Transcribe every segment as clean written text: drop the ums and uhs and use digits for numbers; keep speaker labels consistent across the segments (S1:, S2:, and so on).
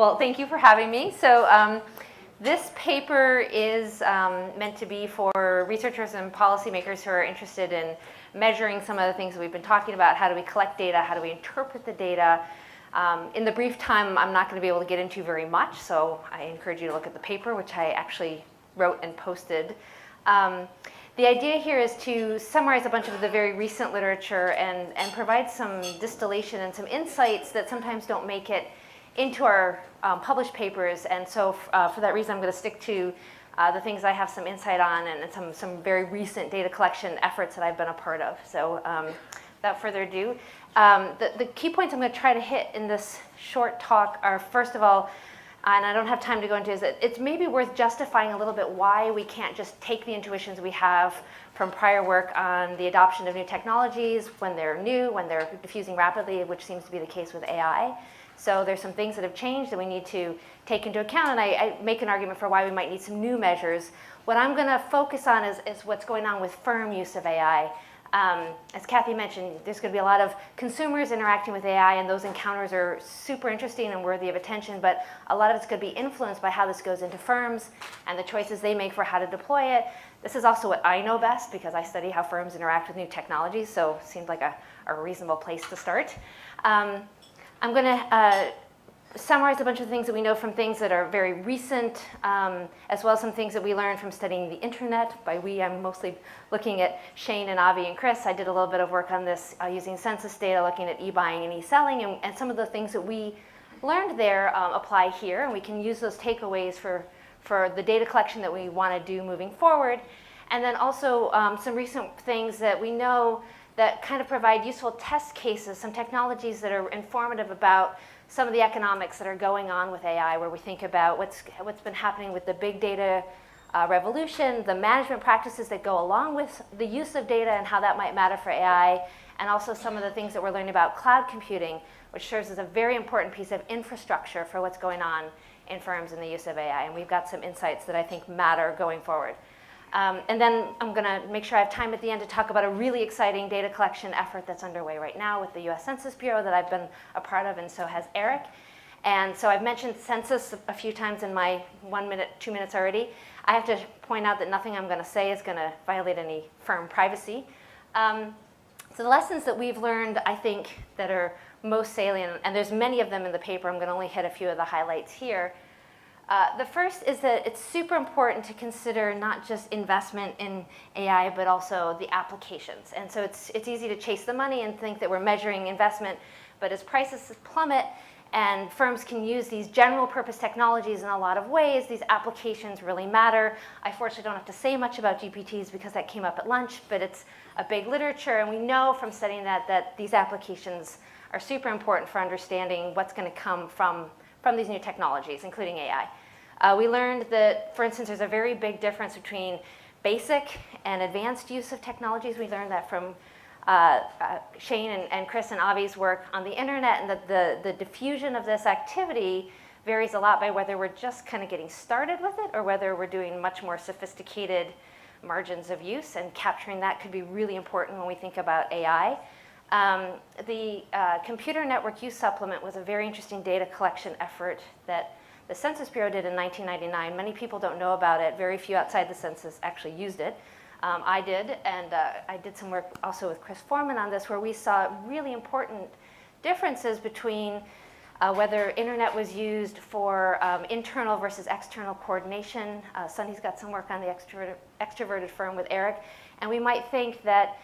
S1: Well, thank you for having me. So this paper is meant to be for researchers and policymakers who are interested in measuring some of the things that we've been talking about. How do we collect data? How do we interpret the data? In the brief time, I'm not going to be able to get into very much, so I encourage you to look at the paper, which I actually wrote and posted. The idea here is to summarize a bunch of the very recent literature and provide some distillation and some insights that sometimes don't make it into our published papers. And so for that reason, I'm going to stick to the things I have some insight on and some very recent data collection efforts that I've been a part of. So without further ado, the key points I'm going to try to hit in this short talk are, first of all, and I don't have time to go into, is that it's maybe worth justifying a little bit why we can't just take the intuitions we have from prior work on the adoption of new technologies when they're new, when they're diffusing rapidly, which seems to be the case with AI. So there's some things that have changed that we need to take into account, and I make an argument for why we might need some new measures. What I'm going to focus on is what's going on with firm use of AI. As Kathy mentioned, there's going to be a lot of consumers interacting with AI, and those encounters are super interesting and worthy of attention, but a lot of it's going to be influenced by how this goes into firms and the choices they make for how to deploy it. This is also what I know best because I study how firms interact with new technologies, so it seemed like a reasonable place to start. I'm going to summarize a bunch of things that we know from things that are very recent, as well as some things that we learned from studying the internet. By we, I'm mostly looking at Shane and Avi and Chris. I did a little bit of work on this using census data, looking at e-buying and e-selling, and some of the things that we learned there apply here, and we can use those takeaways for the data collection that we want to do moving forward. And then also some recent things that we know that kind of provide useful test cases, some technologies that are informative about some of the economics that are going on with AI, where we think about what's been happening with the big data revolution, the management practices that go along with the use of data and how that might matter for AI, and also some of the things that we're learning about cloud computing, which serves as a very important piece of infrastructure for what's going on in firms in the use of AI. And we've got some insights that I think matter going forward. And then I'm going to make sure I have time at the end to talk about a really exciting data collection effort that's underway right now with the US Census Bureau that I've been a part of, and so has Eric. And so I've mentioned census a few times in my 1 minute, 2 minutes already. I have to point out that nothing I'm going to say is going to violate any firm privacy. So the lessons that we've learned, I think, that are most salient, and there's many of them in the paper, I'm going to only hit a few of the highlights here. The first is that it's super important to consider not just investment in AI, but also the applications. And so it's easy to chase the money and think that we're measuring investment, but as prices plummet and firms can use these general purpose technologies in a lot of ways, these applications really matter. I fortunately don't have to say much about GPTs because that came up at lunch, but it's a big literature, and we know from studying that these applications are super important for understanding what's going to come from these new technologies, including AI. We learned that, for instance, there's a very big difference between basic and advanced use of technologies. We learned that from Shane and Chris and Avi's work on the internet, and that the diffusion of this activity varies a lot by whether we're just kind of getting started with it or whether we're doing much more sophisticated margins of use, and capturing that could be really important when we think about AI. The Computer Network Use Supplement was a very interesting data collection effort that the Census Bureau did in 1999. Many people don't know about it. Very few outside the census actually used it. I did, and I did some work also with Chris Foreman on this, where we saw really important differences between whether internet was used for internal versus external coordination. Sunny's got some work on the extroverted firm with Eric, and we might think that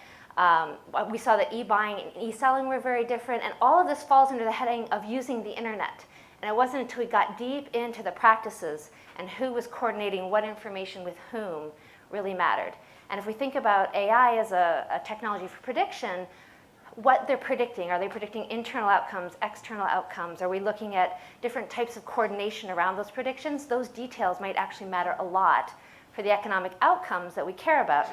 S1: we saw that e-buying and e-selling were very different, and all of this falls under the heading of using the internet. And it wasn't until we got deep into the practices and who was coordinating what information with whom really mattered. And if we think about AI as a technology for prediction, what they're predicting, are they predicting internal outcomes, external outcomes? Are we looking at different types of coordination around those predictions? Those details might actually matter a lot for the economic outcomes that we care about.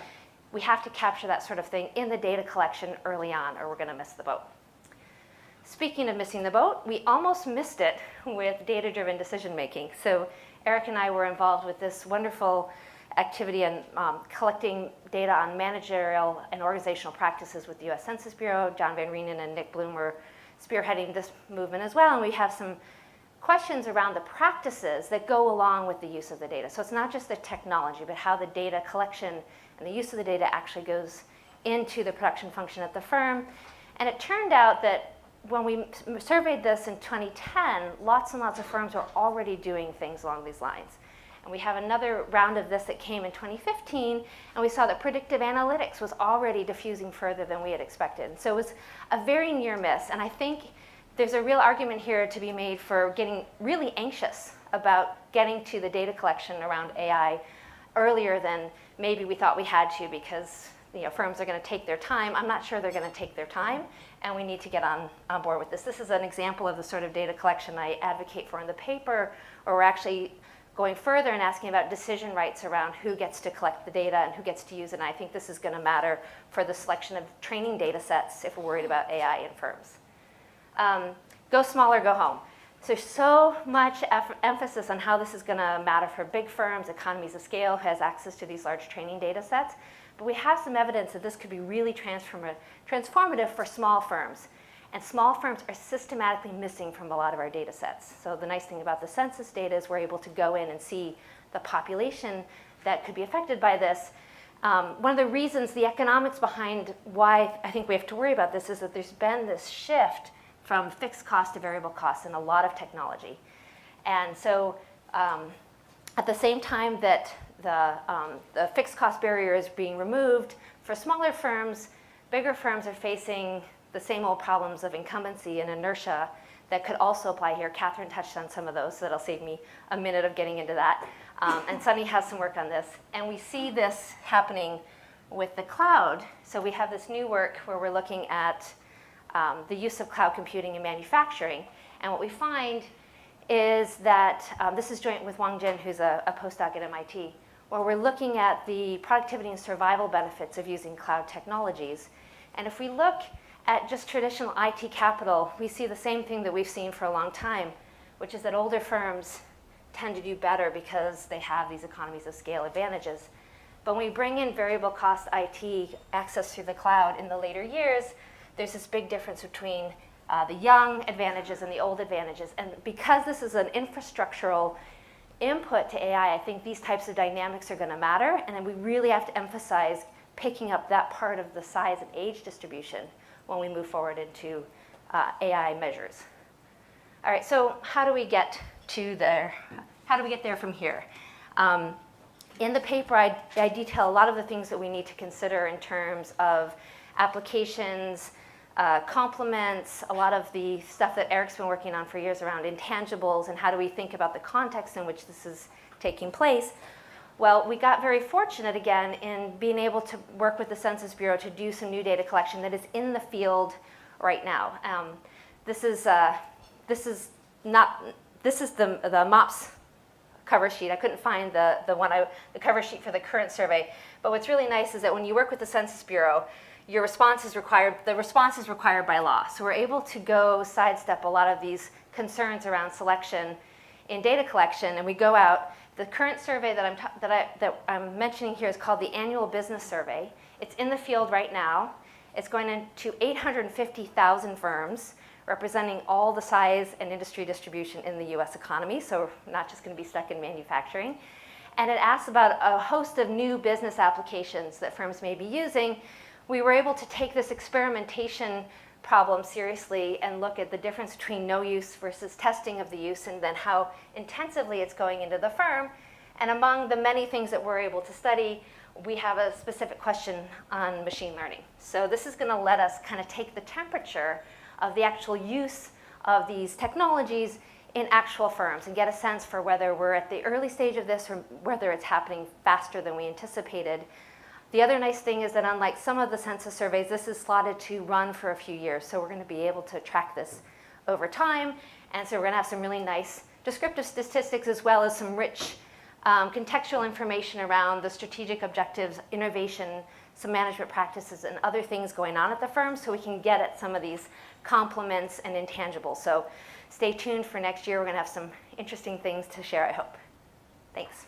S1: We have to capture that sort of thing in the data collection early on, or we're going to miss the boat. Speaking of missing the boat, we almost missed it with data-driven decision-making. So Eric and I were involved with this wonderful activity and collecting data on managerial and organizational practices with the US Census Bureau. John Van Reenen and Nick Bloom were spearheading this movement as well, and we have some questions around the practices that go along with the use of the data. So it's not just the technology, but how the data collection and the use of the data actually goes into the production function at the firm. And it turned out that when we surveyed this in 2010, lots and lots of firms were already doing things along these lines. And we have another round of this that came in 2015, and we saw that predictive analytics was already diffusing further than we had expected. And so it was a very near miss, and I think there's a real argument here to be made for getting really anxious about getting to the data collection around AI earlier than maybe we thought we had to, because firms are going to take their time. I'm not sure they're going to take their time, and we need to get on board with this. This is an example of the sort of data collection I advocate for in the paper, where we're actually going further and asking about decision rights around who gets to collect the data and who gets to use it. And I think this is going to matter for the selection of training data sets if we're worried about AI in firms. Go small or go home. So much emphasis on how this is going to matter for big firms, economies of scale, who has access to these large training data sets. But we have some evidence that this could be really transformative for small firms. And small firms are systematically missing from a lot of our data sets. So the nice thing about the census data is we're able to go in and see the population that could be affected by this. One of the reasons, the economics behind why I think we have to worry about this is that there's been this shift from fixed cost to variable cost in a lot of technology. And so at the same time that the fixed cost barrier is being removed, for smaller firms, bigger firms are facing the same old problems of incumbency and inertia that could also apply here. Catherine touched on some of those, so that'll save me a minute of getting into that. And Sunny has some work on this. And we see this happening with the cloud. So we have this new work where we're looking at the use of cloud computing in manufacturing. And what we find is that, this is joint with Wang Jin, who's a postdoc at MIT, where we're looking at the productivity and survival benefits of using cloud technologies. And if we look at just traditional IT capital, we see the same thing that we've seen for a long time, which is that older firms tend to do better because they have these economies of scale advantages. But when we bring in variable cost IT access through the cloud in the later years, there's this big difference between the young advantages and the old advantages. And because this is an infrastructural input to AI, I think these types of dynamics are going to matter. And then we really have to emphasize picking up that part of the size and age distribution when we move forward into AI measures. All right, so how do we get to there? How do we get there from here? In the paper, I detail a lot of the things that we need to consider in terms of applications, complements, a lot of the stuff that Eric's been working on for years around intangibles and how do we think about the context in which this is taking place. Well, we got very fortunate again in being able to work with the Census Bureau to do some new data collection that is in the field right now. This is the MOPS cover sheet. I couldn't find the cover sheet for the current survey. But what's really nice is that when you work with the Census Bureau, your response is required. The response is required by law. So we're able to go sidestep a lot of these concerns around selection in data collection, and we go out. The current survey that I'm mentioning here is called the Annual Business Survey. It's in the field right now. It's going into 850,000 firms, representing all the size and industry distribution in the US economy, so we're not just going to be stuck in manufacturing. And it asks about a host of new business applications that firms may be using. We were able to take this experimentation problem seriously and look at the difference between no use versus testing of the use and then how intensively it's going into the firm. And among the many things that we're able to study, we have a specific question on machine learning. So this is going to let us kind of take the temperature of the actual use of these technologies in actual firms and get a sense for whether we're at the early stage of this or whether it's happening faster than we anticipated. The other nice thing is that unlike some of the census surveys, this is slotted to run for a few years. So we're going to be able to track this over time. And so we're going to have some really nice descriptive statistics as well as some rich contextual information around the strategic objectives, innovation, some management practices, and other things going on at the firm so we can get at some of these complements and intangibles. So stay tuned for next year. We're going to have some interesting things to share, I hope. Thanks.